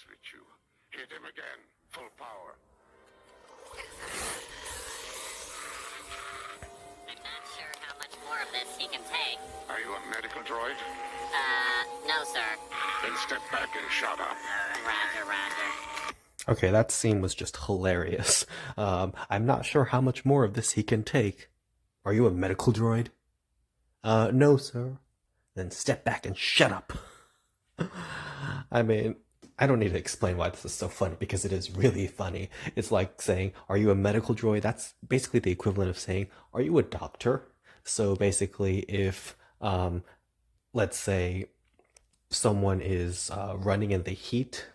mess with you. Hit him again. Full power. I'm not sure how much more of this he can take. Are you a medical droid? No, sir. Then step back and shut up. Roger, roger. Okay, that scene was just hilarious. I'm not sure how much more of this he can take. Are you a medical droid? No, sir. Then step back and shut up. I mean, I don't need to explain why this is so funny because it is really funny. It's like saying, are you a medical droid? That's basically the equivalent of saying, are you a doctor? So basically, if, let's say, someone is running in the heat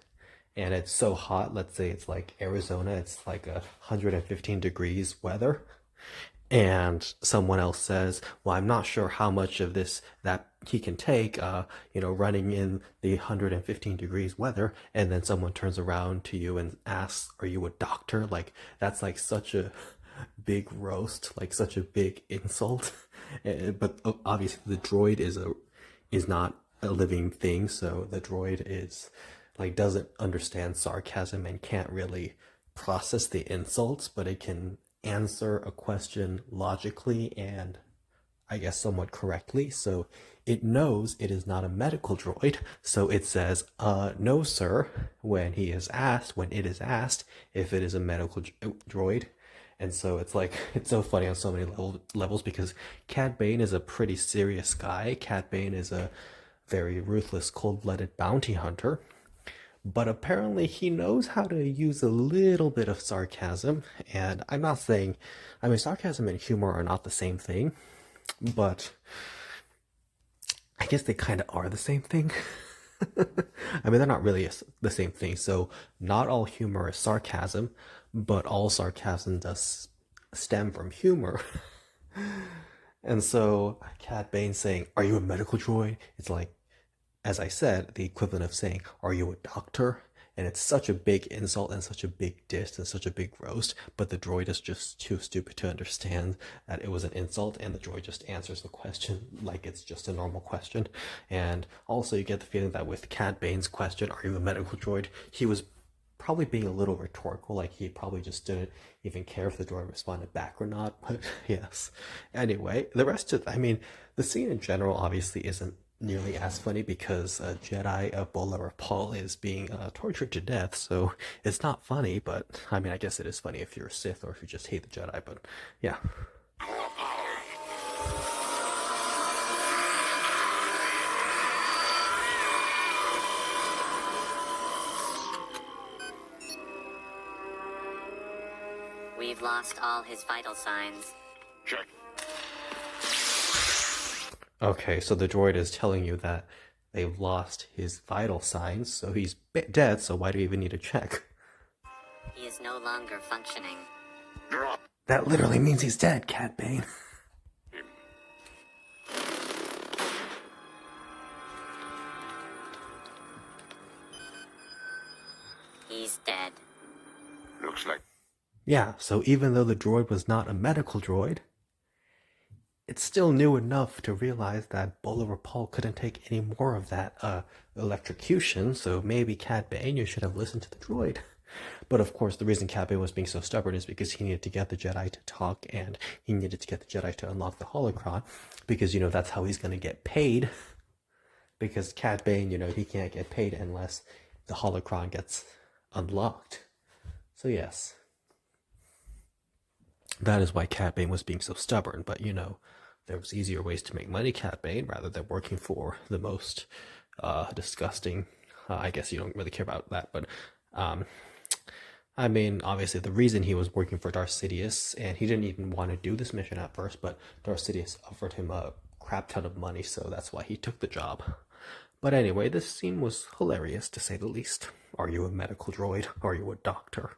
and it's so hot, let's say it's like Arizona, it's like 115 degrees weather, and someone else says, well, I'm not sure how much of this that he can take, running in the 115 degrees weather, and then someone turns around to you and asks, are you a doctor? Like, that's like such a big roast, like such a big insult. But obviously the droid is not a living thing, so the droid is like doesn't understand sarcasm and can't really process the insults, but it can answer a question logically and I guess somewhat correctly. So it knows it is not a medical droid, so it says no sir when it is asked if it is a medical droid. And so it's like, it's so funny on so many levels because Cad Bane is a pretty serious guy. Cad Bane is a very ruthless, cold-blooded bounty hunter. But apparently he knows how to use a little bit of sarcasm. And I'm not saying, I mean, sarcasm and humor are not the same thing, but I guess they kind of are the same thing. I mean, they're not really the same thing. So not all humor is sarcasm, but all sarcasm does stem from humor. And so Cad Bane saying, are you a medical droid? It's like, as I said, the equivalent of saying, are you a doctor? And it's such a big insult and such a big diss and such a big roast, but the droid is just too stupid to understand that it was an insult, and the droid just answers the question like it's just a normal question. And also you get the feeling that with Cad Bane's question, are you a medical droid? He was probably being a little rhetorical, like he probably just didn't even care if the droid responded back or not, but yes. Anyway, the rest of, I mean, the scene in general obviously isn't nearly as funny because Jedi Bola Rapal is being tortured to death, so it's not funny, but I mean, I guess it is funny if you're a Sith or if you just hate the Jedi, but yeah. We've lost all his vital signs. Check. Okay, so the droid is telling you that they've lost his vital signs, so he's dead, so why do you even need to check? He is no longer functioning. Drop That literally means he's dead, Cad Bane. him. He's dead. Looks like Yeah, so even though the droid was not a medical droid, it still knew enough to realize that Bola Rapal couldn't take any more of that electrocution, so maybe Cad Bane, you should have listened to the droid. But of course, the reason Cad Bane was being so stubborn is because he needed to get the Jedi to talk, and he needed to get the Jedi to unlock the holocron, because, that's how he's going to get paid. Because Cad Bane, he can't get paid unless the holocron gets unlocked. So yes. That is why Cad Bane was being so stubborn, but there was easier ways to make money, Cad Bane, rather than working for the most disgusting, I guess you don't really care about that, but I mean, obviously the reason he was working for Darth Sidious, and he didn't even want to do this mission at first, but Darth Sidious offered him a crap ton of money, so that's why he took the job. But anyway, this scene was hilarious, to say the least. Are you a medical droid? Are you a doctor?